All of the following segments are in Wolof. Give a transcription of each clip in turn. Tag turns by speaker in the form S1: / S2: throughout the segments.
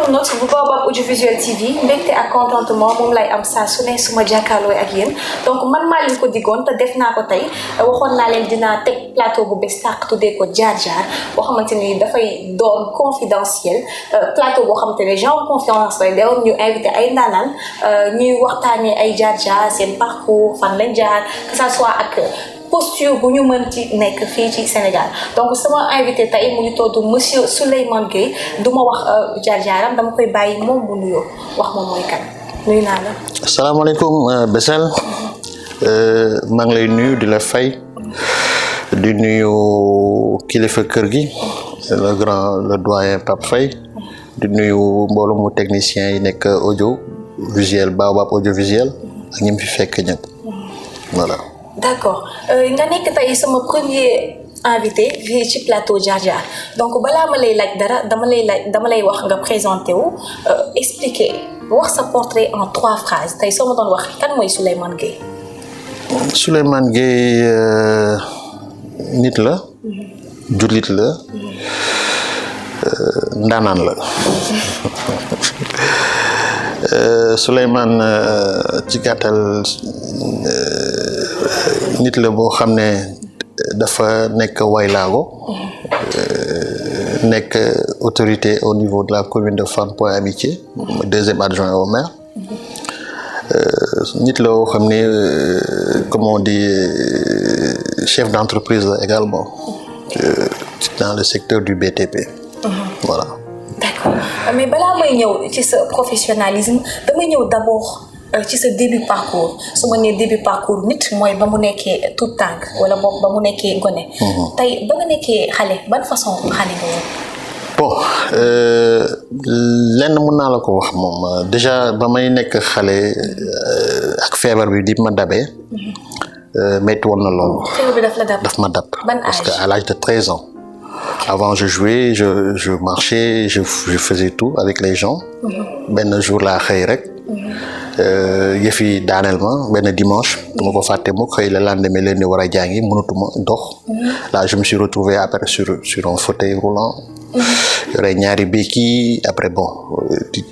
S1: internautes bu Baobab audiovisuel TV mbégte ak contentement moom lay am saa su ne suma jàkkaarloo ak yéen donc man maa leen ko diggoon te def naa ko tey waxoon naa leen dinaa teg plateau bu bees tàq tuddee ko jaar jaar boo xamante ni dafay doon confidentiel plateau boo xamante ne genre conférence lay doon ñu invité ay ndaanaan ñuy waxtaanee ay jaar jaar seen parcours fan lañ jaar que ça soit ak posture bu ñu mën ci nekk fii ci Sénégal donc sama invité tey mu ngi tudd monsieur Souleymane Gueye du ma wax jaar-jaaram dama koy bàyyi moom mu nuyoo wax moom mooy kan nuyu naa la.
S2: asalaamaaleykum Bessel maa ngi lay nuyu di la fay di nuyu kilifa kër gi le doyen Pape Faye di nuyu mbooloo mu technicien yi nekk audio visuel Baobab audiovisuel ak ñi mu fi fekk ñëpp voilà.
S1: D'accord nga nekk tey sama premier invité fii ci plateau Jaar Jaar donc balaa ma lay laaj dara dama lay wax nga présenté wu expliquer wax sa portrait en 3 phrases tey soo ma doon wax kan mooy Souleymane Gueye.
S2: Souleymane Gueye nit la. jullit la. ndaanaan la. Souleymane ci gàttal nit la boo xam ne dafa nekk waylaago nekk autorité au niveau de la commune de Fann Point Amitié deuxième adjoint au maire nit la boo xam ne comme on dit chef d'entreprise la également dans le secteur du BTP voilà.
S1: D'accord mais balaa may ñëw ci sa professionnalisme damay ñëw d'abord ci sa début parcours su ma nee début parcours nit mooy ba mu nekkee tout tànk wala boog ba mu nekkee gone. tey ba nga nekkee xale ban façon xale nga woon.
S2: bon lenn mën naa la ko wax moom déjà ba may nekk xale ak feebar bi di ma dabee. métti woon na loolu.
S1: feebar bi daf ma dab.
S2: ban âge parce que à l'âge de 13 ans. Avant je jouais je marchais je faisais tout avec les gens. benn jour laa xëy rek. yëf yi daaneel ma benn dimanche dama ko fàtte mu xëy la lendemain leen ni war a jàngi mënatuma dox. là je me suis retrouvé après sur un fauteuil roulant. yore ñaari béquilles après bon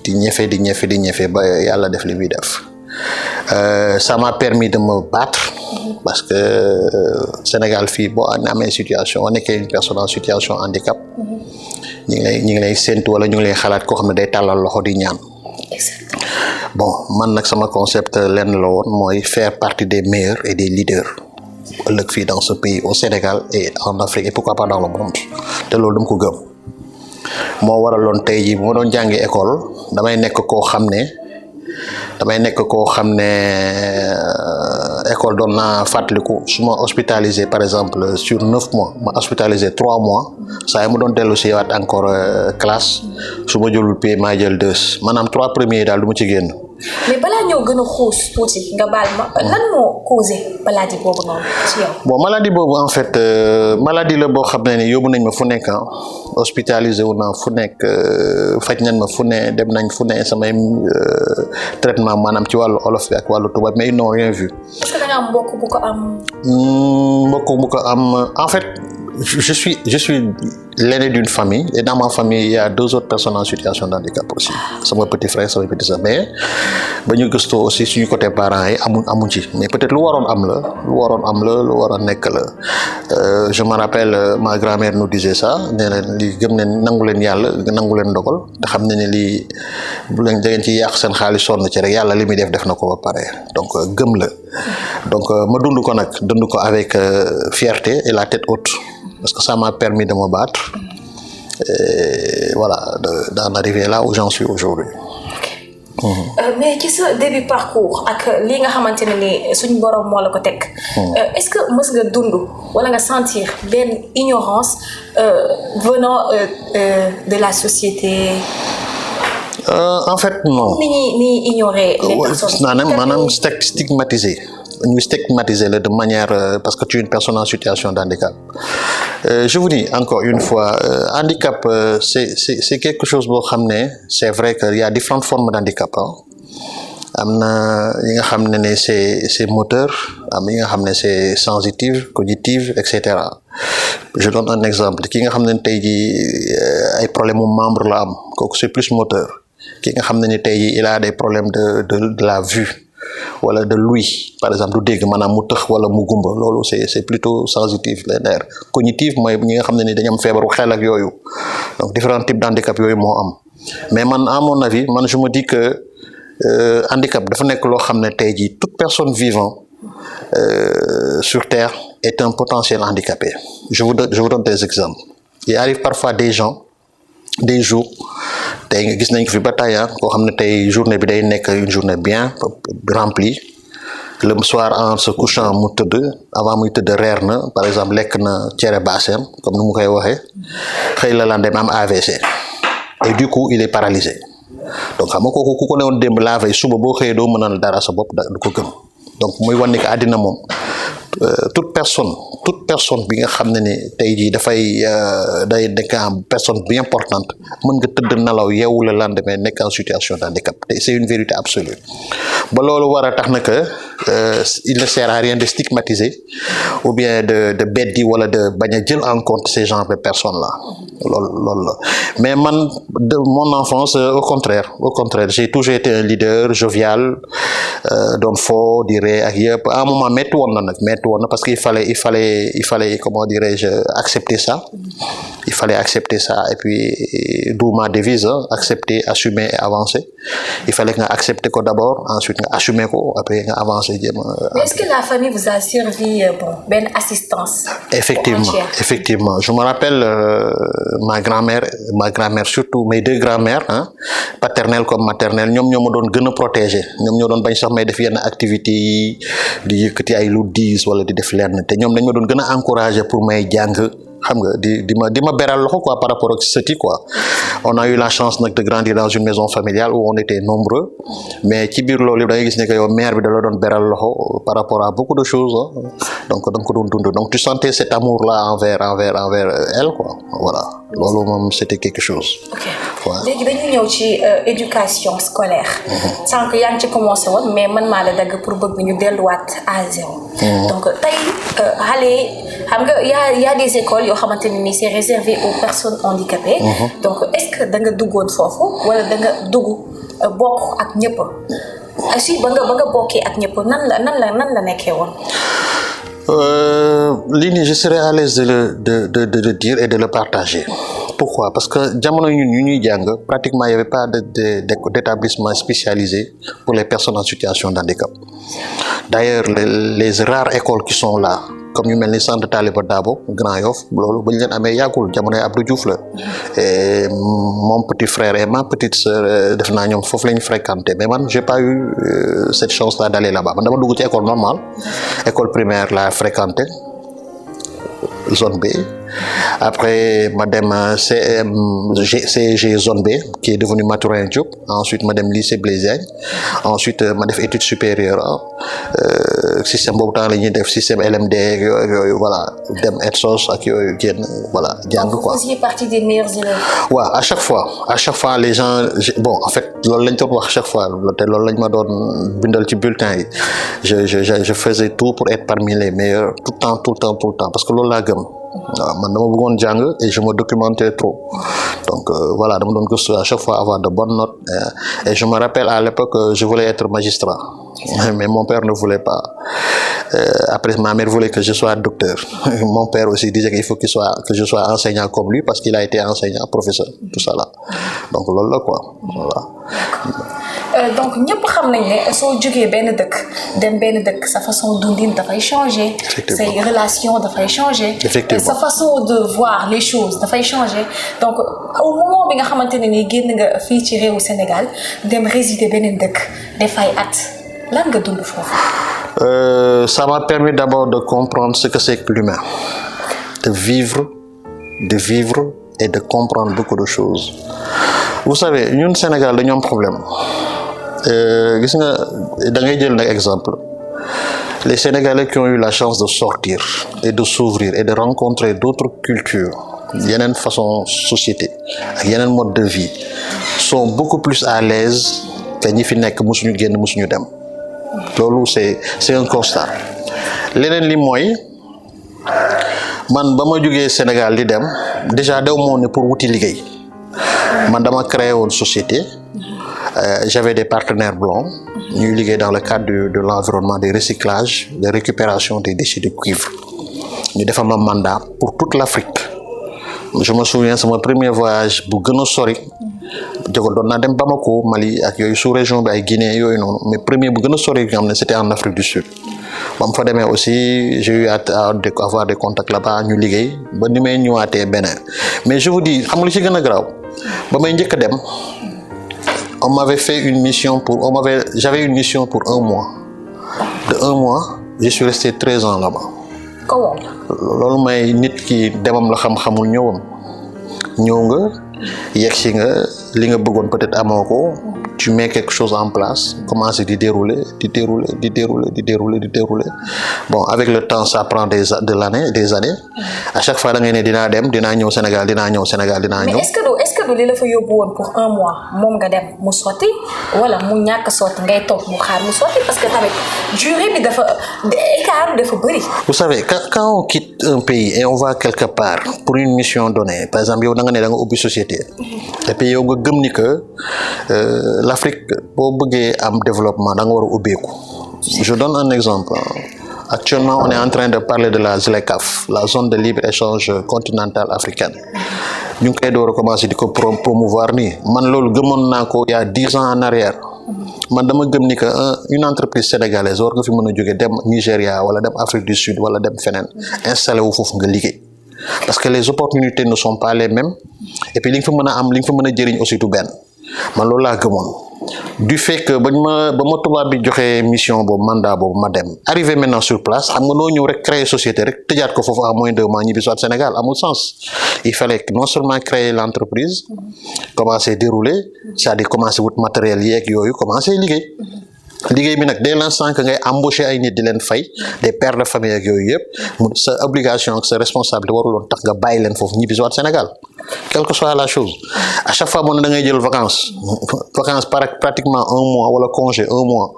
S2: di ñefe ba yàlla def li muy def. Ça m'a permis de me battre. parce que Sénégal fii boo amee situation boo nekkee une personne en situation handicap. ñi ngi lay séntu wala ñu ngi lay xalaat koo xam ne day tàllal loxo di ñaan. bon man nag sama concept lenn la woon mooy faire partie des meilleurs et des leaders ëllëg fii dans ce pays au Sénégal et en Afrique et pourquoi pas dans le monde te loolu dama ko gëm moo waraloon tey jii bu ma doon jàngi école damay nekk koo xam ne école doon naa fàttaliku su ma hospitalisé par exemple sur 9 mois ma hospitalisé 3 mois saa yi ma doon dellu si waat encore classe su ma jëlul paie maa jël 2 maanaam 3 premiers daal du ma ci génn.
S1: mais balaa ñëw gën a xuus tuuti nga baal ma lan moo causé maladie boobu noonu ci yow.
S2: bon maladie boobu en fait maladie la boo xam ne ni yóbbu nañ ma fu nekk hospitalisé wu naa fu nekk faj nañ ma fu ne dem nañ fu ne samay traitement maanaam ci wàllu olof bi ak wàllu tubaab mais ils n'ont rien vu.
S1: est-ce que da nga am mbokk bu ko am.
S2: En fait je suis l'aîné d'une famille et dans ma famille il y a 2 autres personnes en situation de handicap aussi sama petit frère sama petite sœur mais ba ñu gëstoo aussi suñu côté parents yi amuñ ci mais peut-être lu waroon am la lu war a nekk la je me rappelle ma grand-mère nous disait ça nee na li gëm ne nangu leen yàlla nangu leen ndogal te xam ne lii bu leen da ngeen ci yàq seen xaalis sonn ci rek yàlla li muy def na ko ba pare donc gëm la donc ma dund ko avec fierté et la tête haute parce que ça m'a permis de me battre et voilà d'en arriver là où j'en suis aujourd'hui.
S1: Mais ci sa début parcours ak li nga xamante ne ni suñu borom moo la ko teg. est-ce que mës nga dund wala nga sentir benn ignorance venant de la société.
S2: En fait non.
S1: ni ignorer les personnes.
S2: maanaam stigmatisé. ñu stigmatiser la de manière parce que tu es une personne en situation de handicap. Je vous dis encore une fois handicap c'est quelque chose boo xam ne c'est vrai que il y a différentes formes d'handicap am na yi nga xam ne c'est moteur am yi nga xam ne c'est sensitive cognitive et cetera je donne un exemple ki nga xam ne tey jii ay problème mu membre la am kooku c'est plus moteur ki nga xam ne ni tey jii il a des problèmes de la vue wala de l'ouïe par exemple du dégg maanaam mu tëx wala mu gumba loolu c'est plutôt sensitif les nerfs cognitifs mooy ñi nga xam ne ni dañu am feebaru xel ak yooyu donc différents types d'handicap yooyu moo am mais man à mon avis man je me dis que handicap dafa nekk loo xam ne tey jii toute personne vivant sur terre est un potentiel handicapé je vous donne des exemples il arrive parfois des gens des jours tey nga gis nañ ko fi ba tey koo xam ne tey journée bi day nekk une journée bien remplie le soir en se couchant mu tëdd avant muy tëdd reer na par exemple lekk na cere baaseem comme ni mu koy waxee xëy la lendemain am AVC et du coup il est paralysé donc xam nga kooku ku ko newoon démb laa fay suba boo xëyee doo mënal dara sa bopp du ko gëm donc muy wan ni que àddina moom toute personne bi nga xam ne ni tey jii dafay day nekk en personne bien importante mën nga tëdd nelaw yeewu le lendemain nekk en situation d'handicap te c'est une vérité absolue ba loolu war a tax na que il ne sert à rien de stigmatiser ou bien de beddi wala de bañ a jël en compte ces genres de personnes là loolu la mais man de mon enfance au contraire j'ai toujours été un leader jovial doon foo di ree ak yëpp à un moment métti woon na parce que il fallait comment dirais-je accepter ça et puis d'où ma devise accepter assumer et avancer il fallait nga accepter ko d'abord ensuite nga assumer ko après nga avancer jéem a.
S1: Est-ce que la famille vous a servi benn assistance?
S2: Effectivement je me rappelle ma grand-mère surtout mes deux grand-mères paternelle comme maternelle ñoom ñoo ma doon gën a protéger ñoom ñoo doon bañ sax may def yenn activités yi di yëkkati ay lu diis wala di def lenn te ñoom dañ ma doon gën a encourager pour may jàng xam nga di ma beral loxo quoi par rapport ak sëti quoi on a eu la chance nag de grandir dans une maison familiale où on était nombreux mais ci biir loolu da ngay gis ne que yow mère bi da la doon beral loxo par rapport à beaucoup de choses donc da nga ko doon dund donc tu sentais cet amour là envers elle quoi voilà loolu moom c'était quelque chose.
S1: ok léegi dañuy ñëw ci éducation scolaire. sànq yaa ngi ci commencé woon mais man maa la dagg pour bëgg ñu delluwaat à zéro. donc tey xale xam nga y a des écoles yoo xamante ne ni c'est réservé aux personnes handicapées. donc est-ce que da nga duggoon foofu wala da nga dugg bokk ak ñëpp aussi ba nga bokkee ak ñëpp nan la nekkee woon.
S2: Lii je serais à l'aise de le dire et de le partager. Pourquoi? Parce que jamono ñuy jàng pratiquement il y avait pas d'établissement spécialisé pour les personnes en situation d'handicap. D'ailleurs les rares écoles qui sont là comme yu mel ni centre Talibé Dabo Grand Yoff loolu ba ñu leen amee yàggul jamonoy Abdou Diouf la et mon petit frère et ma petite sœur def naa ñoom foofu la ñu fréquenté mais man j'ai pas eu cette chance là d'aller là-bas man dama dugg ci école normale école primaire la fréquenté zone B après ma dem CG zone B qui est devenu Maturin Diop ensuite ma dem lycée Blaise Diagne ensuite ma def études supérieures système boobu temps la ñuy def système LMD yooyu voilà dem ETSOS ak yooyu génn voilà jàng quoi.
S1: Vous faisiez partie des meilleurs élèves.
S2: waaw à chaque fois les gens bon en fait loolu lañ doon wax chaque fois te loolu lañ ma doon bindal ci bulletin yi je faisais tout pour être parmi les meilleurs tout le temps parce que loolu laa gëm. waaw man dama bëggoon jàng et je me documentais trop donc voilà dama doon gëstu à chaque fois avoir de bonnes notes et je me rappelle à l'époque je voulais être magistrat mais mon père ne voulait pas après ma mère voulait que je sois docteur mon père aussi disait qu'il faut que je sois enseignant comme lui parce qu'il a été enseignant professeur tout ça là donc loolu la quoi voilà.
S1: donc ñëpp xam nañ ne soo jógee benn dëkk dem benn dëkk sa façon dundin dafay changer. say relations dafay changer. sa façon de voir les choses dafay changer donc au moment bi nga xamante ne nii génn nga fii ci réewu Sénégal dem résider beneen dëkk dafay at lan nga dund foofu.
S2: Ça m'a permis d'abord de comprendre ce que c'est que l'humain de vivre et de comprendre beaucoup de choses vous savez ñun Sénégal dañu am problème. gis nga da ngay jël nag exemple les Sénégalais qui ont eu la chance de sortir et de s'ouvrir et de rencontrer d'autres cultures yeneen façon société ak yeneen mode de vie sont beaucoup plus à l'aise que ñi fi nekk musuñu génn musuñu dem loolu c'est un constat leneen li mooy man ba ma jógee Sénégal di dem déjà dew moo ne pour wuti liggéey man dama créé une société. J'avais des partenaires blancs. Ñuy liggéey dans le cadre de l'environnement, des recyclages, de récupération des déchets de cuivre. Ñu defal ma mandat pour toute l'Afrique. Je me souviens c'est mon premier voyage bu gën a sori. Doon naa dem Bamako Mali ak yooyu sous-région bi ay Guinée yooyu noonu mais premier bu gën a sori nga xam ne c'était en Afrique du Sud. ba mu fa demee aussi j'ai eu à avoir des contacts là-bas ñu liggéey ba ni may ñëwaatee Bénin mais je vous dis xam nga lu ci gën a garaaw ba may njëkk a dem on m'avait fait une mission j'avais une mission pour 1 mois. De 1 mois je suis resté 13 ans là-bas.
S1: Comment?
S2: Loolu may nit ki demam la xam-xamul ñëwam ñëw nga yegsi nga li nga bëggoon peut-être amoo ko tu mets quelque chose en place commencer di dérouler bon avec le temps ça prend des années à chaque fois da ngay ne dinaa ñëw Sénégal dinaa ñëw.
S1: mais est-ce que du li la fa yóbbu woon pour 1 mois moom nga dem mu sotti wala mu ñàkk sotti ngay toog mu xaar mu sotti parce que tamit durée bi écart dafa bëri.
S2: vous savez quand on quitte un pays et on va quelque part pour une mission donnée par exemple yow da nga ubbi société et puis yow nga gëm ni que l'Afrique boo bëggee am développement da nga war a ubbeeku. Je donne un exemple. Actuellement on est en train de parler de la ZLECAf, la zone de libre-échange continentale africaine. ñu ngi koy door a commencer di ko promouvoir nii man loolu gëmoon naa ko il y a 10 ans en arrière. man dama gëm ni que une entreprise sénégalaise war nga fi mën a jóge dem Nigéria wala dem Afrique du Sud wala dem feneen installé wu foofu nga liggéey parce que les opportunités ne sont pas les mêmes et puis li nga fa mën a am li nga fa mën a jëriñ aussi du benn man loolu laa gëmoon du fait que ba ma tubaab bi joxee mission boobu mandat boobu ma dem arrivé maintenant sur place xam nga noo ñëw rek créer société rek tëjaat ko foofu à moins de mois ñibbi soit Sénégal amul sens il fallait non seulement créer l'entreprise commencer dérouler c'est-à-dire commencer wut matériel yeeg yooyu commencer liggéey bi nag dès l'instant que ngay embaucher ay nit di leen fay des pères de famille ak yooyu yëpp sa obligation ak sa responsabilité waruloon tax nga bàyyi leen foofu ñibbi soit Sénégal quelle que soit la chose à chaque fois da ngay jël vacances pratiquement 1 mois wala congé 1 mois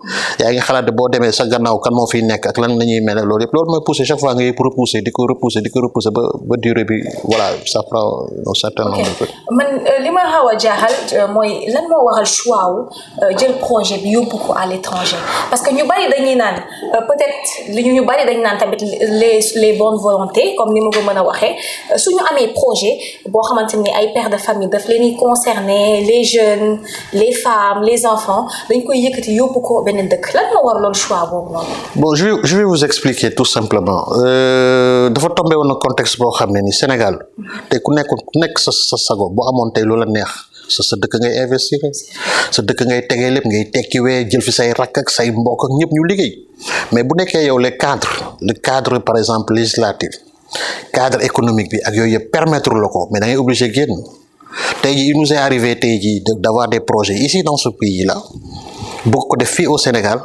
S2: yaa ngi xalaat boo demee sa gannaaw kan moo fiy nekk ak lan la ñuy mel loolu yëpp loolu mooy pousser chaque fois ngay repousser di ko repousser ba durée bi voilà ça prend un certain nombre de temps.
S1: man li ma xaw a jaaxal mooy lan moo waral choix wu jël projet bi yóbbu ko à l'étranger parce que ñu bari dañuy naan peut-être ñu bari dañu naan tamit les bonnes volontés comme ni ma ko mën a waxee suñu amee projet boo xamante ni ay pères de famille daf leen di concerner les jeunes les femmes les enfants dañ koy yëkkati yóbbu ko beneen dëkk lan moo war loolu choix boobu noonu.
S2: bon je vais vous expliquer tout simplement dafa tombé woon contexte boo xam ne ni Sénégal te ku nekk sa sago boo amoon tey loola neex sa dëkk ngay investir sa dëkk ngay tegee lépp ngay tekkiwee jël fi say rakk ak say mbokk ak ñëpp ñu liggéey mais bu nekkee yow le cadre par exemple législatif cadre économique bi ak yooyu yëpp permettre la ko mais da ngay obligé génn tey jii il nous est arrivé tey jii d'avoir des projets ici dans ce pays là bëgg ko def fii au Sénégal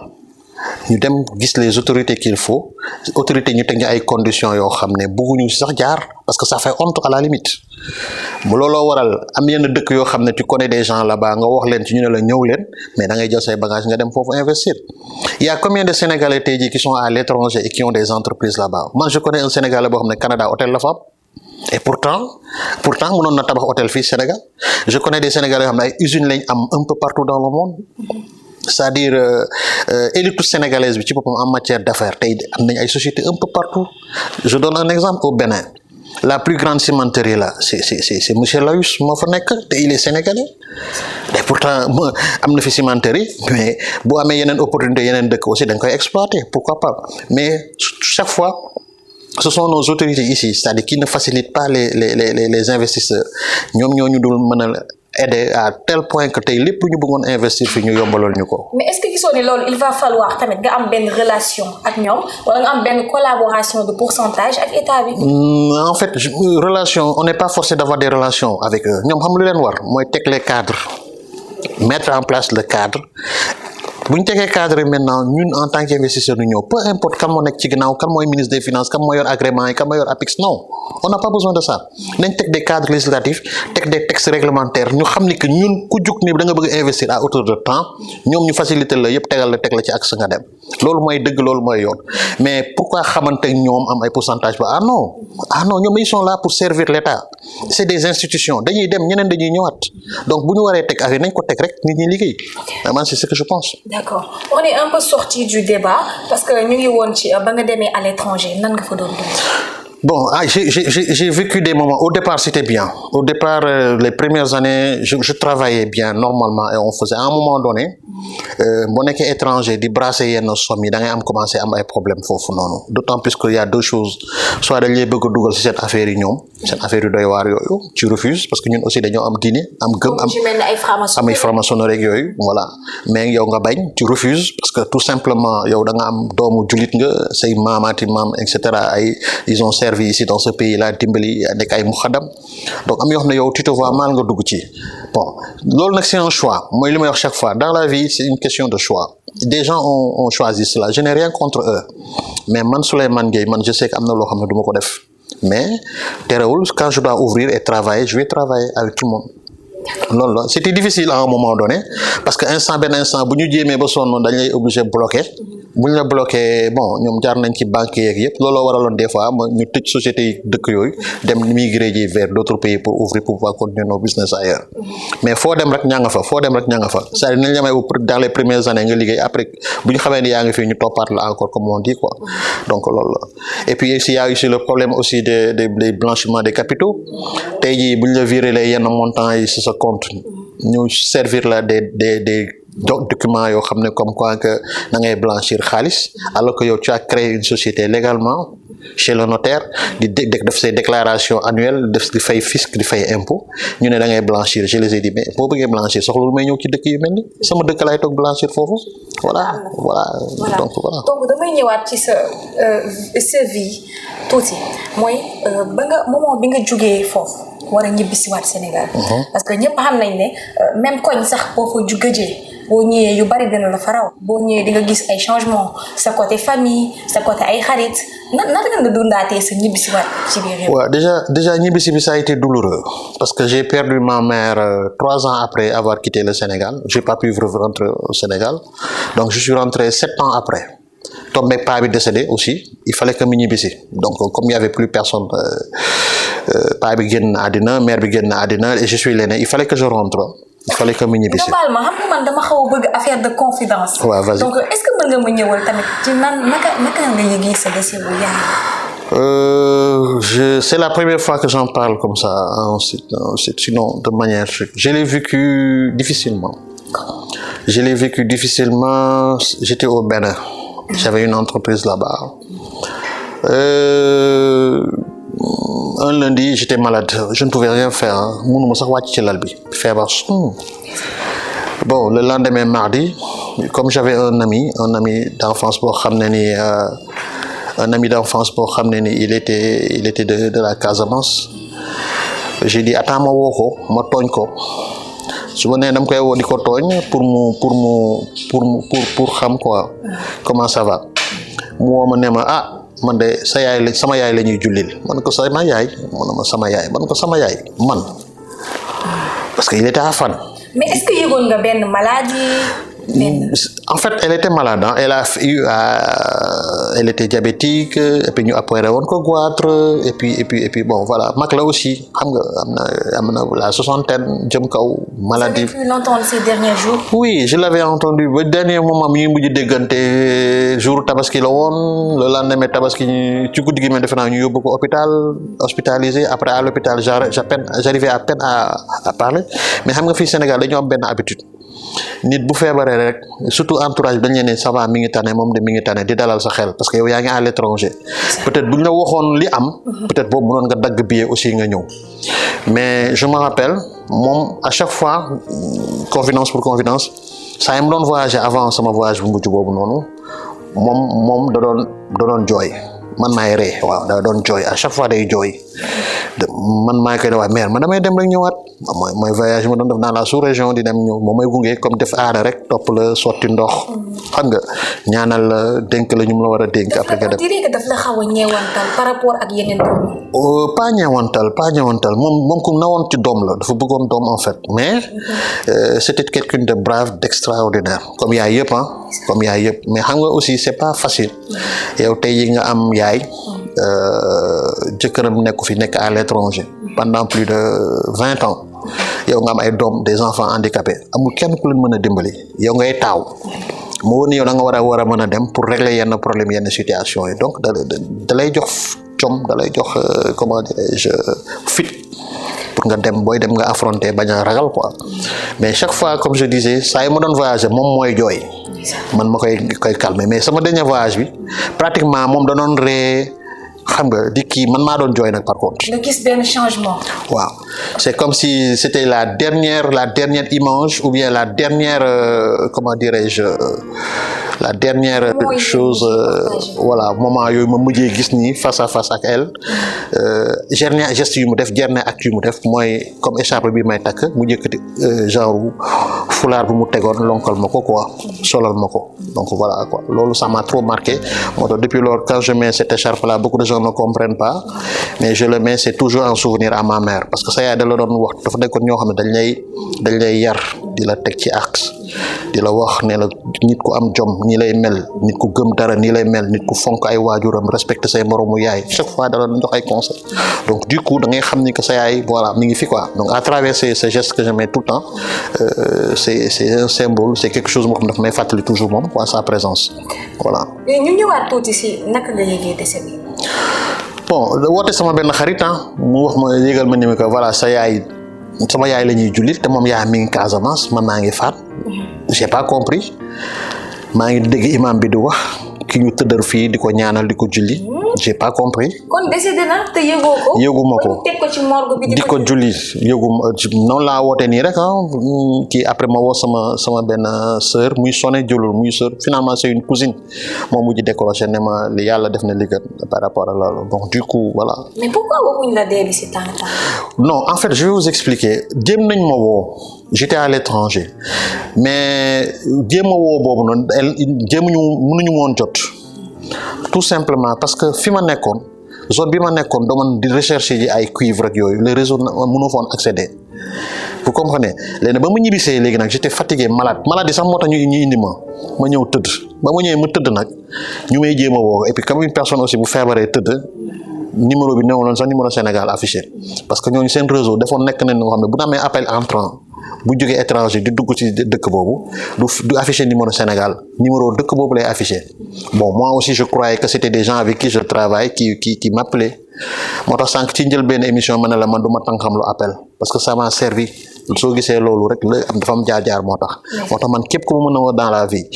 S2: ñu dem gis les autorités qu'il faut autorités ñu teg ñu ay conditions yoo xam ne bëgguñu sax jaar parce que ça fait honte à la limite bu looloo waral am yenn dëkk yoo xam ne tu connais des gens là-bas nga wax leen ci ñu ne la ñëw leen mais da ngay jël say bagages nga dem foofu investir il y a combien de Sénégalais tey jii qui sont à l'étranger et qui ont des entreprises là-bas man je connais un Sénégalais boo xam ne Canada hôtel la fa am et pourtant mënoon na tabax hôtel fii Sénégal je connais des Sénégalais yoo xam ne ay usines lañ am un peu partout dans le monde c'est-à-dire élite sénégalaise bi ci boppam en matière d'affaires tey am nañ ay sociétés un peu partout je donne un exemple au Bénin la plus grande cimenterie là c'est monsieur Layus moo fa nekk te il est sénégalais et pourtant am na fi cimenterie mais bu amee yeneen opportunité yeneen dëkk aussi dañ koy exploiter pourquoi pas mais chaque fois ce sont nos autorités ici c'est-à-dire qui ne facilitent pas les investisseurs ñoom ñoo ñu dul mën a aider à tel point que tey lépp ñu bëggoon investir fi ñu yombalool ñu ko.
S1: mais est-ce que gisoo ne loolu il va falloir tamit nga am benn relation ak ñoom wala nga am benn collaboration de pourcentage ak état bi.
S2: en fait relation on n'est pas forcé d'avoir des relations avec eux ñoom xam lu leen war mooy teg les cadres mettre en place le cadre bu ñu tegee cadre maintenant ñun en tant qu'investisseur ñu ñëw peu importe kan moo nekk ci ginnaaw kan mooy ministre des finances kan moo yor agrément yi kan moo yor APIX non on n'a pas besoin de ça nañ teg des cadres législatifs teg des textes réglementaires ñu xam ni que ñun ku jug ni da nga bëgg investir à hauteur de temps ñoom ñu faciliter la yëpp tegal la teg la ci axe nga dem loolu mooy dëgg loolu mooy yoon mais pourquoi xamante ñoom am ay pourcentage ba ah non ñoom ils sont là pour servir l'État c'est des institutions dañuy dem ñeneen dañuy ñëwaat donc bu ñu waree teg affaire nañ ko teg rek nit ñi liggéey vraiment c'est ce que je pense.
S1: D'accord on est un peu sorti du débat parce que ñu ngi woon ci ba nga demee à l'étranger nan nga fa doon dund.
S2: Bon, j'ai vécu des moments. Au départ, c'était bien. Au départ, les premières années, je travaillais bien, normalement, et on faisait. À un moment donné, bon, on est étranger, di brasser yenn somme yi da ngay am commencé am ay problèmes foofu noonu. D'autant plus qu'il y a deux choses. Soit dañ lay bëgg a dugal ci cette affaire yi ñoom, cette affaire yu doy waar yooyu, tu refuses parce que ñun aussi dañoo am diine, am gëm, am ay franc-maçonnerie rek yooyu, voilà. Mais yow nga bañ, tu refuses parce que tout simplement yow da nga am doomu julit nga, say maamaati maam, et cetera. Ils ont servi ici dans ce pays-là dimbali nekk ay muxadam donc am yoo xam ne yow tu te vois mal nga dugg ci bon loolu nag c'est un choix mooy li may wax chaque fois dans la vie c'est une question de choix des gens ont choisi cela je n'ai rien contre eux mais man Souleymane Gueye man je sais que am na loo xam ne du ma ko def mais terewul quand je dois ouvrir et travailler je vais travailler avec tout le monde loolu la c'était difficile à un moment donné parce que benn instant bu ñu jéemee ba sonn dañ lay obligé bloquer bu ñu la bloqué bon ñoom jaar nañ ci banque yeeg yëpp looloo waraloon des fois ñu tëj société yi dëkk yooyu dem migrer ji vers d'autres pays pour ouvrir pour pouvoir continuer nos business ailleurs mais foo dem rek ñaa nga fa c'est-à-dire nañ la may dans les premières années nga liggéey après bu ñu xamee ni yaa ngi fii ñu toppaat la encore comme on dit quoi donc loolu la et puis il y a aussi le problème aussi des blanchiments des capitaux tey jii bu ñu la virer les yenn montants yi ci sa compte ñu servir la des documents yoo xam ne comme quoi que da ngay blanchir xaalis alors que yow tu as créé une société légalement chez le notaire di def say déclaration annuelle def di fay fisc di fay impôt ñu ne da ngay blanchir je les ai dit mais boo bëggee blanchir soxla lu may ñëw ci dëkk yu mel ni sama dëkk laay toog blanchir foofu voilà donc
S1: damay ñëwaat ci sa vie tuuti mooy ba nga moment bi nga jugee foofu war a ñibbisiwaat Sénégal parce que ñëpp xam nañ ne même koñ sax boo fa gëjee boo ñëwee yu bari dina la faraw boo ñëwee di nga gis ay changements sa côté famille sa côté ay xarit naka nga dundaatee sa ñibbisiwaat ci biir réew.
S2: waaw déjà ñibbisi bi ça a été douloureux parce que j'ai perdu ma mère 3 ans après avoir quitté le Sénégal j'ai pas pu rentrer au Sénégal donc je suis rentré 7 ans après tombé paa bi décédé aussi il fallait que mu ñibbisi donc comme il y avait plus personne paa bi génn àddina mère bi génn àddina et je suis l'aîné il fallait que je rentre. Il fallait que mu ñibbisi.
S1: globalement xam nga man dama xaw a bëgg affaire de confidence.
S2: waaw vas-y
S1: donc est-ce que mën nga ma ñëwal tamit ci naka nga yëgee sa décès bu yaay.
S2: C'est la première fois que j'en parle comme ça sinon de manière je l'ai vécu difficilement. J'étais au Bénin. J'avais une entreprise là-bas. Un lundi j'étais malade je ne pouvais rien faire mënuma sax wàcc ci lal bi feebar bon le lendemain mardi comme j'avais un ami d'enfance boo xam ne ni il était de la Casamance j'ai dit attends ma woo ko ma tooñ ko su ma nee dama koy woo di ko tooñ pour xam quoi comment ça va mu woo ma ne ma man de sama yaay la ñuy jullil man ko sama yaay man parce que il était à Fann.
S1: mais est-ce que yëgoon nga benn maladie.
S2: En fait elle était malade elle était diabétique et puis ñu opéré woon ko goitre et puis bon voilà mag la aussi xam nga am na la soixantaine jëm kaw maladie.
S1: Vous avez pu l'entendre ces derniers jours.
S2: Oui je l'avais entendu ba dernier moment mi ngi mujj déggante jour tabaski la woon le lendemain tabaski ci guddi gi ma defe naa ñu yóbbu ko hospitalisé après à l'hôpital j'arrivais à peine à parler mais xam nga fii Sénégal dañu am benn habitude. nit bu feebaree rek surtout entourage dañ leen ne ça va mi ngi tane moom de mi ngi tane di dalal sa xel parce que yow yaa ngi à l'étranger peut-être bu ñu la waxoon li am peut-être boobu mënoon nga dagg billet aussi nga ñëw mais je me rappelle moom à chaque fois confidence pour confidence saa yi mu doon voyager avant sama voyage bu mujj boobu noonu moom da doon jooy man maay ree waaw da doon jooy à chaque fois day jooy man maa ngi koy wax mère man damay dem rek ñëwaat mooy voyage ma doon def dans la sous-région di dem ñëw moom may gunge comme def aada rek topp la sotti ndox xam nga ñaanal la dénk la ñu mu la war a dénk après nga dem.
S1: daf la xaw a ñeewantal par rapport ak yeneen doom.
S2: pas ñeewantal moom ku nawoon ci doom la dafa bëggoon doom en fait mais c'était quelqu'un de brave d'extraordinaire comme yaay yëpp mais xam nga aussi c'est pas facile yow tey yi nga am yaay jëkkëram nekku fi nekk à l'étranger pendant plus de 20 ans yow nga am ay doom des enfants handicapés amul kenn ku leen mën a dimbali yow ngay taaw mu woon yow da nga war a mën a dem pour régler yenn problème yenn situation yi donc da lay jox jom da lay jox comment dirais-je fit pour nga dem booy dem nga affronter bañ a ragal quoi mais chaque fois comme je disais saa yi ma doon voyager moom mooy jooy man ma koy calmer mais sama dernier voyage bi pratiquement moom da doon ree xam nga di kii man maa doon jooy nag par contre.
S1: nga gis benn changement.
S2: waaw c'est comme si c'était la dernière image ou bien la dernière comment dirais-je la dernière chose voilà moment yooyu ma mujjee gis nii face à face ak elle dernier geste yu mu def dernier acte yu mu def mooy comme écharpe bi may takk mu jëkkati genre foulard bu mu tegoon lonkal ma ko quoi solal ma ko donc voilà quoi loolu ça m'a trop marqué moo tax depuis lors quand je mets cette écharpe là beaucoup de gens ne comprennent pas mais je le mets c'est toujours un souvenir à ma mère parce que sa yaay da la doon wax dafa nekkoon ñoo xam ne dañ lay yar di la teg ci axe di la wax ne la nit ku am jom nii lay mel nit ku gëm dara nii lay mel nit ku fonk ay waajuram respecter say moromu yaay chaque fois da la doon jox ay conseils donc du coup da ngay xam ni que sa yaay voilà mi ngi fi quoi donc à travers ce geste que je mets tout le temps c'est un symbole c'est quelque chose moo xam ne daf may fàttali toujours moom quoi sa présence voilà.
S1: ñu ñëwaat tuuti si naka nga yëgee décès bi.
S2: bon woote sama benn xarit mu wax ma yëgal ma ni que voilà sama yaay la ñuy jullit te moom yaa mi ngi Casamance man maa ngi faat j'ai pas compris maa ngi dégg imam bi di wax ki ñu tëddër fii di ko ñaanal di ko julli j'ai pas compris.
S1: kon décédé na te yëgoo ko.
S2: yëguma ko
S1: teg ko ci morgue bi
S2: di ko julli yëguma noonu laa woote nii rek kii après ma woo sama benn sœur muy sonné jëlul muy sœur finalement c'est une cousine moom mujj décroché ne ma li yàlla def na liggéey par rapport à loolu donc du coup voilà.
S1: mais pourquoi waxuñ la dee bi si temps.
S2: non en fait je vais vous expliquer jéem nañ ma woo j'étais à l'étranger mais jéem a woo boobu noonu mënuñu woon jot tout simplement parce que fi ma nekkoon zone bi ma nekkoon dama di rechercher ji ay cuivre ak yooyu le réseau mënoo foon accéder vous comprenez léegi ba mu ñibbisee léegi nag j'étais fatigué malade yi sax moo tax ñu indi ma ñëw tëdd ba ma ñëwee ma tëdd nag ñu may jéem a woo et puis comme une personne aussi bu feebaree tëdd numéro bi newoon sax numéro Sénégal affiché parce que ñooñu seen réseau defoon nekk nañ nga xam ne bu ñu amee appel entrant bu jógee étranger di dugg ci dëkk boobu du affiché numéro Sénégal numéro dëkk boobu lay affiché bon moi aussi je croyais que c'était des gens avec qui je travaille qui m'appelaient moo tax sànq ci njëlbéen émission ma ne la man du ma tànqam lu appel parce que ça m'a servi soo gisee loolu rek la dafa am jaar moo tax man képp ku ma mën a woo dans la vie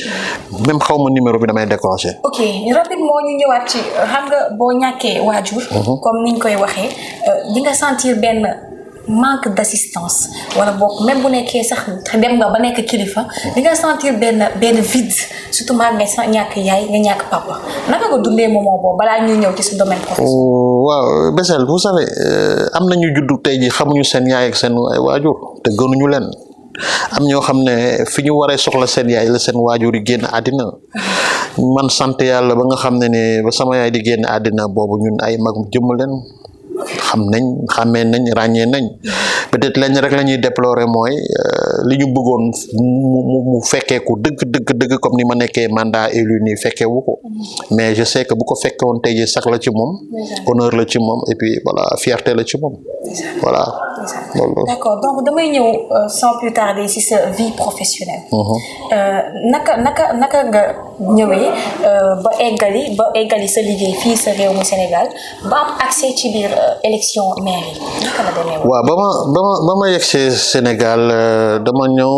S2: même xaw ma numéro bi damay décrocher.
S1: ok rapidement ñu ñëwaat ci xam nga boo ñàkkee waajur. comme niñ koy waxee di nga sentir benn manque d'assistance wala boog même bu nekkee sax dem nga ba nekk kilifa di nga sentir benn vide surtout maa ngay ñàkk yaay nga ñàkk papa naka nga dundee moment boobu balaa ñuy ñëw ci sa domaine professionnel.
S2: waaw Bessel vous savez am nañu juddu tey ji xamuñu seen yaay ak seen ay waajur te gënuñu leen am ñoo xam ne fi ñu waree soxla seen yaay la seen waajur yi génn àddina man sant yàlla ba nga xam ne ba sama yaay di génn àddina boobu ñun ay mag jëmm leen xàmmee nañ ràññee nañ peut-être lañ rek la ñuy déplorer mooy li ñu bëggoon mu fekkeeku dëgg comme ni ma nekkee mandat élu nii fekkeewu ko mais je sais que bu ko fekkee woon tey jii sax la ci moom honneur la ci moom et puis voilà fierté la ci moom voilà loolu.
S1: D'accord donc damay ñëw sans plus tarder ci sa vie professionnelle. naka nga ñëwee ba eggali sa liggéey fii sa réew mu Sénégal ba am accès ci biir élection maire yi naka la demee woon.
S2: waaw ba ma yegg see Sénégal dama ñëw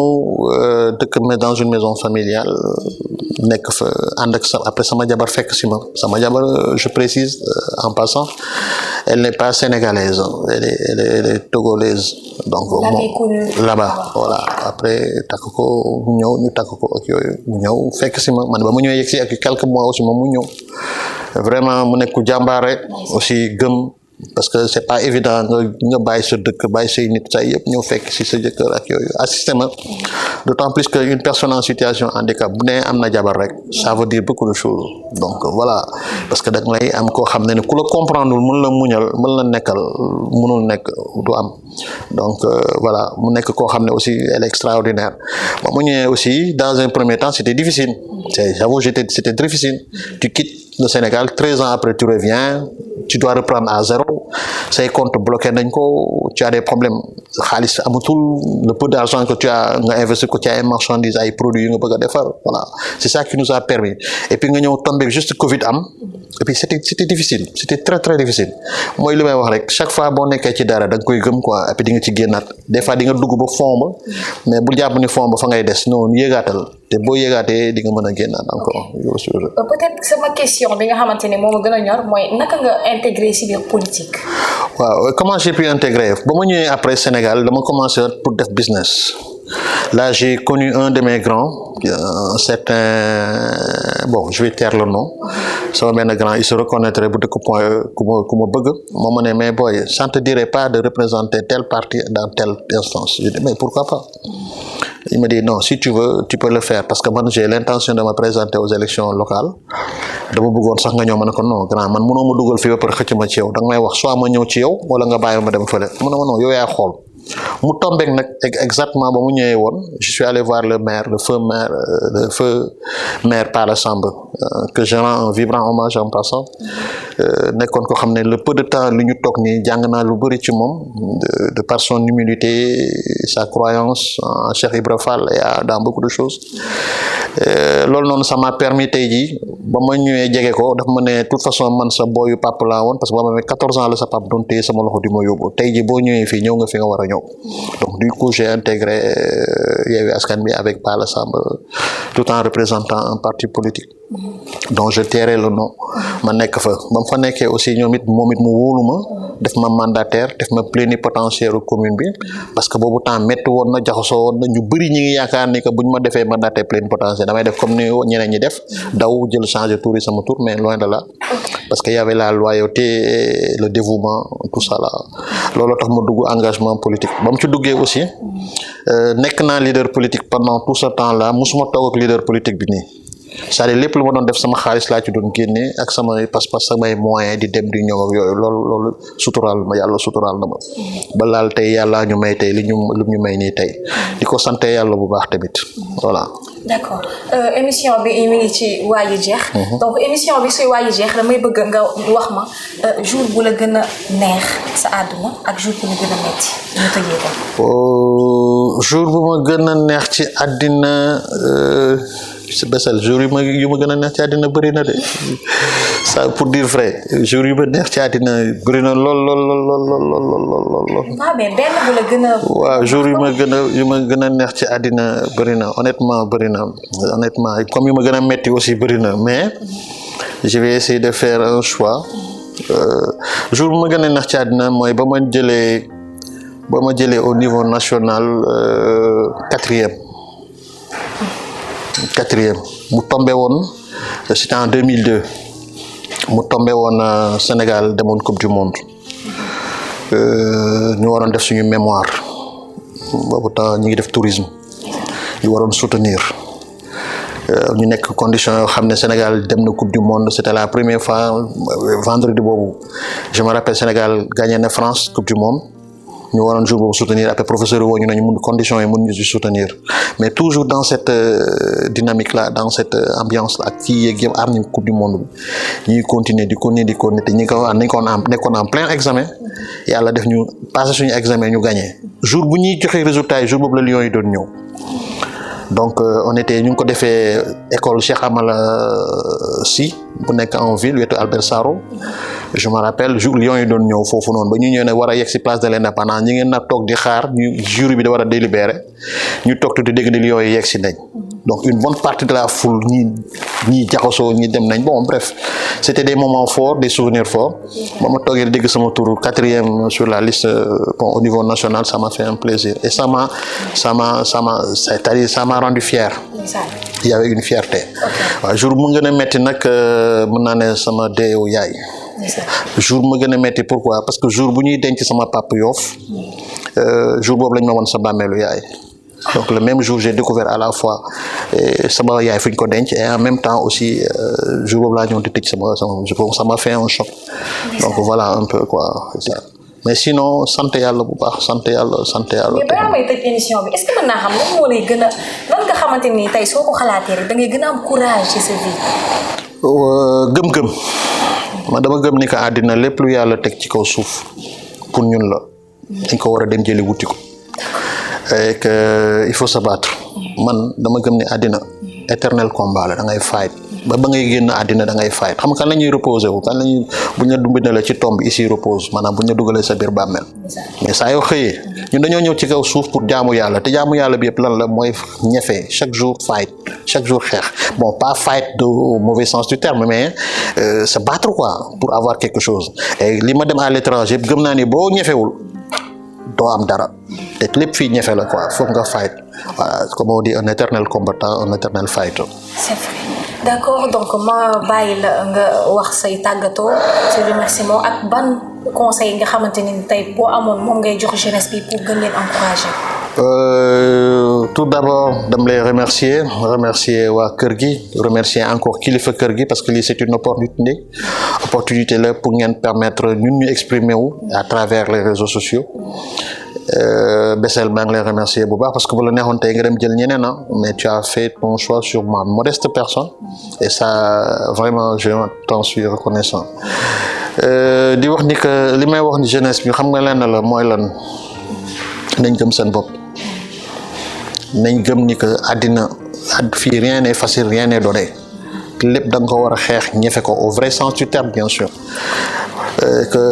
S2: dëkk dans une maison familiale nekk fa ànd ak après sama jabar fekk si ma sama jabar je précise en passant elle n'est pas sénégalaise elle est togolaise donc là-bas voilà après takk ko ñu takk ko ak yooyu mu ñëw fekk si ma man ba mu ñëwee yegg si ak quelques mois aussi moom mu ñëw vraiment mu nekk ku jàmbaare aussi gëm parce que c'est pas évident nga bàyyi sa dëkk bàyyi say nit say yëpp ñëw fekk si sa jëkkër ak yooyu assisté ma d'autant plus que une personne en situation handicap bu ne am na jabar rek ça veut dire beaucoup de choses donc voilà parce que da nga lay am koo xam ne ku la comprendre mën la muñal mën la nekkal mënul nekk du am donc voilà mu nekk koo xam ne aussi elle est extraordinaire ba mu ñëwee aussi dans un premier temps c'était difficile j'avoue c'était difficile tu quittes le Sénégal 13 ans après tu reviens tu dois reprendre à zéro say compte bloqué nañ ko tu as des problèmes xaalis amatul le peu d'argent que tu as nga investir ko ci ay marchandises ay produits yu nga bëgg a defar voilà c'est ça qui nous a permis et puis nga ñëw tombé juste Covid am et puis c'était difficile c'était très très difficile mooy li may wax rek chaque fois boo nekkee ci dara da nga koy gëm quoi et puis di nga ci génnaat des fois di nga dugg ba fond ba mais bul jàpp ni fond ba fa ngay des non yéegaatal te boo yéegaatee di nga mën a génnaat encore.
S1: peut-être sama question bi nga xamante ne moom a gën a ñor mooy naka nga intégré ci biir politique.
S2: waaw comment j'ai pu intégrer ba ma ñëwee après Sénégal dama commencé pour def business. Là, j'ai connu un de mes grands, un certain, bon, je vais taire le nom. Sama benn grand, il se reconnaîtrait bu dëkk point ku ma bëgg. Moo ma ne mais boy, ça ne te dirait pas de représenter tel parti dans telle instance. Je dis mais pourquoi pas? Il me dit non, si tu veux, tu peux le faire parce que man j'ai l'intention de me présenter aux élections locales. Dama bëggoon sax nga ñëw ma ne ko non grand man mënoo ma dugal fii ba pare xëcc ma ci yow danga may wax soit ma ñëw ci yow wala nga bàyyi ma dem fële mu ne ma non yow yaa xool. mu tombeek nag exactement ba mu ñëwee woon je suis allé voir le feu maire Pala Samb que je rends un vibrant hommage en passant nekkoon ko xam ne le peu de temps li ñu toog nii jàng naa lu bëri ci moom de par son humilité sa croyance en Cheikh Ibra Fall et dans beaucoup de choses loolu noonu ça m'a permis tey jii ba ma ñëwee jege ko dafa ma ne toute façon man sa booyu pap laa woon parce que ba ma amee 14 ans la sa pap doon téye sama loxo di ma yóbbu tey jii boo ñëwee fii ñëw nga fi nga war a ñëw donc du coup j'ai intégré Yewwi Askan Wi avec Pala Samb tout en représentant un parti politique dont je tairai le nom ma nekk fa ba mu fa nekkee aussi moom it mu wóolu ma def ma mandataire def ma plénipotentiaire commune bi parce que boobu temps métti woon na jaxasoo woon na ñu bëri ñi ngi yaakaar ni que buñ ma defee mandataire plénipotentiaire damay def comme ni ñeneen ñi def daw jël changer tur yi sama tour mais loin de là parce que y avait la loyauté et le dévouement tout ça là loolu tax ma dugg engagement politique ba mu ci duggee aussi nekk naa leader politique pendant tout ce temps là musuma toog ak leader politique bi nii c'est-à-dire lépp lu ma doon def sama xaalis laa ci doon génne ak samay pas-pas samay moyens di dem di ñëw ak yooyu loolu suturaal ma yàlla suturaal na ma ba laal tey yàlla ñu may tey li ñu may nii tey di ko sante yàlla bu baax tamit voilà.
S1: D'accord émission bi mi ngi ci waaji jeex. donc émission bi suy waaji jeex damay bëgg nga wax ma jour bu la gën a neex sa àdduna ak jour bu la gën a metti ñu tëjee ko.
S2: jour bu ma gën a neex ci àddina besal jour yu ma gën a neex ci àddina bëri na de ça pour dire vrai jour yu ma neex ci àddina bëri na lool.
S1: mais benn bu la gën a.
S2: waaw jour yu ma gën a neex ci àddina bëri na honnêtement comme yu ma gën a metti aussi bëri na mais je vais essayer de faire un choix jour bu ma gën a neex ci àddina mooy ba ma jëlee au niveau national quatrième mu tombé woon c'était en 2002 mu tombé woon Sénégal demoon coupe du monde ñu waroon def suñu mémoire boobu temps ñu ngi def tourisme ñu waroon soutenir ñu nekk condition yoo xam ne Sénégal dem na coupe du monde c'était la première fois vendredi boobu je me rappelle Sénégal gagné na France coupe du monde ñu waroon jour boobu soutenir après professeur woo ñu ne ñu mun conditions yi mun ñu ci soutenir mais toujours dans cette dynamique là dans cette ambiance là ak fii yeeg yëpp am nañu coupe du monde bi ñuy continuer te ñi ko nekkoon en plein examen yàlla def ñu passé suñu examen ñu gagné jour bu ñuy joxe résultat yi jour boobu la Lions yi doon ñëw donc ñu ngi ko defee école Cheikh Amala Sy bu nekk en ville wetu Albert Sarraut je me rappelle jour Lions yi doon ñëw foofu noonu ba ñu ñëw ne war a yegg si place de l'Indépendance ñi ngeen na toog di xaar ñu jury bi da war a délibérer ñu toog tuuti dégg ni Lions yi yegg si nañ donc une bonne partie de la foule ñi jaxasoo ñi dem nañ bon bref c'était des moments forts des souvenirs forts ba ma toogee dégg sama tour 4e sur la liste au niveau national ça m'a fait un plaisir et ça m'a rendu fier. Il y avait une fierté. waaw jour mu gën a metti nag mën naa ne sama deewu yaay jour ma gën a metti pourquoi parce que jour bu ñuy denc sama papa Yoff jour boobu lañ ma woon sa bàmmeelu yaay donc le même jour j'ai découvert à la fois sama yaay fu ñu ko denc et en même temps aussi jour boobu laa ñëw di tëj ça m'a fait un choc donc voilà un peu quoi mais sinon sant yàlla bu baax sant yàlla.
S1: mais balaa may tëj émission bi est-ce que mën naa xam lan moo lay gën a lan nga xamante ni tey soo ko xalaatee rek da ngay gën a am courage ci sa vie.
S2: gëm-gëm man dama gëm ni que àddina lépp lu yàlla teg ci kaw suuf pour ñun la dañ ko war a dem jëli wuti ko et que il faut se battre man dama gëm ni àddina éternel combat la da ngay fight ba ngay génn àddina da ngay fight xam nga kan la ñuy reposer wu kan la ñuy bu ñu dumbine la ci tombe ici repose maanaam bu ñu dugalee sa biir bàmmeel mais saa yoo xëyee ñun dañoo ñëw ci kaw suuf pour jaamu yàlla te jaamu yàlla bi yëpp lan la mooy ñefe chaque jour fight chaque jour xeex bon pas fight au mauvais sens du terme mais se battre quoi pour avoir quelque chose et li ma dem à l'étranger gëm naa ni boo ñefewul doo am dara te lépp fii ñefe la quoi foog nga fight voilà comme on dit un éternel combattant un éternel fighter.
S1: C'est vrai. D'accord donc ma bàyyi la nga wax say tàggatoo say remerciement ak ban conseil nga xamante ni tey boo amoon moom ngay jox jeunesse bi pour gën leen encourager.
S2: Tout d'abord dama lay remercier waa kër gi remercier encore kilifa kër gi parce que lii c'est une opportunité la pour ngeen permettre ñun ñu exprimer wu à travers les réseaux sociaux. Bessel maa ngi lay remercier bu baax parce que bu la neexoon tey nga dem jël ñeneen mais tu as fait ton choix sur ma modeste personne et ça vraiment je t'en suis reconnaissant di wax ni que li may wax ni jeunesse bi xam nga lenn la mooy lan nañ gëm seen bopp nañ gëm ni que àddina fii rien n'est facile rien n'est donné lépp da nga ko war a xeex ñefe ko au vrai sens du terme bien sûr que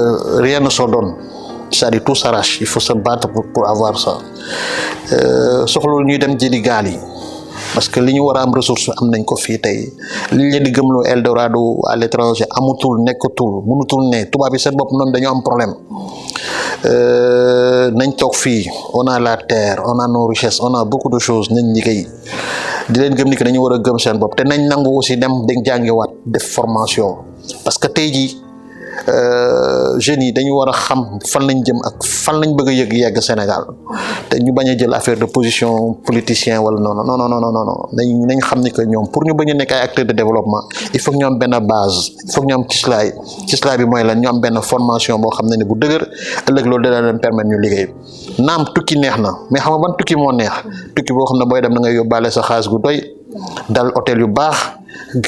S2: rien ne se donne c'est-à-dire tout s'arrache il faut se battre pour avoir ça soxlul ñuy dem jëli gaal yi parce que li ñu war a am ressource am nañ ko fii tey li ñu leen di gëmloo Eldorado à l'étranger amutul nekkatul mënutul ne tubaab yi seen bopp noonu dañoo am problème nañ toog fii on a la terre on a nos richesses on a beaucoup de choses nañ liggéey di leen gëm ni que dañu war a gëm seen bopp te nañ nangu aussi dem dañ jàngiwaat def formation parce que tey jii jeunes yi dañu war a xam fan lañ jëm ak fan lañ bëgg a yegg Sénégal te ñu bañ a jël affaire de position politicien wala non nañ xam ni que ñoom pour ñu bañ a nekk ay acteurs de développement il faut que ñu am benn base il faut que ñu am cislaay bi mooy lan ñu am benn formation boo xam ne ni bu dëgër ëllëg loolu dana leen permettre ñu liggéey naam tukki neex na mais xam nga ban tukki moo neex tukki boo xam ne booy dem da ngay yóbbaale sa xaalis gu doy dal hôtel yu baax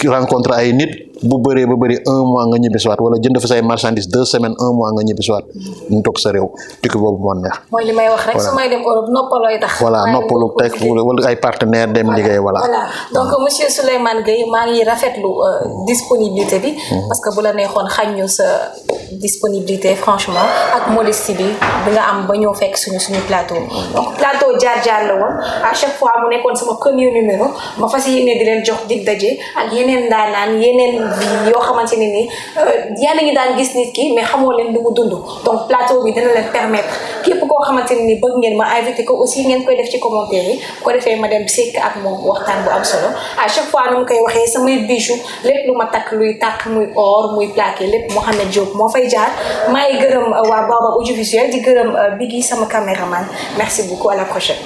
S2: rencontre ay nit bu bëree ba bëri 1 mois nga ñibbisiwaat wala jënd fa say marchandises 2 semaines 1 mois nga ñibbisiwaat ñu toog sa réew tukki boobu moo neex.
S1: mooy li may wax rek su may dem Europe noppalooy tax.
S2: voilà noppalu teg wala ay partenaires dem liggéey voilà.
S1: donc monsieur Souleymane Gueye maa ngi rafetlu disponibilité bi. parce que bu la neexoon xañ ñu sa disponibilité franchement ak modestie bi nga am ba ñëw fekk suñu plateau. donc plateau jaar la woon à chaque fois mu nekkoon sama premier numéro ma fas yéene di leen jox dig daje ak yeneen daanaan yeneen. yoo xamante ne ni yéen a ngi daan gis nit ki mais xamoo leen lu mu dund donc plateau bi dina leen permettre képp koo xamante ne ni bëgg ngeen ma invité ko aussi ngeen koy def ci commentaire yi ko defee ma dem sekk ak moom waxtaan bu am solo à chaque fois nu mu koy waxee samay bijou lépp lu ma takk luy tàkk muy or muy plaqué lépp Mohamed Diop moo fay jaar maa ngi gërëm waa Baobab audiovisuel di gërëm Biggi sama caméraman merci beaucoup à la prochaine.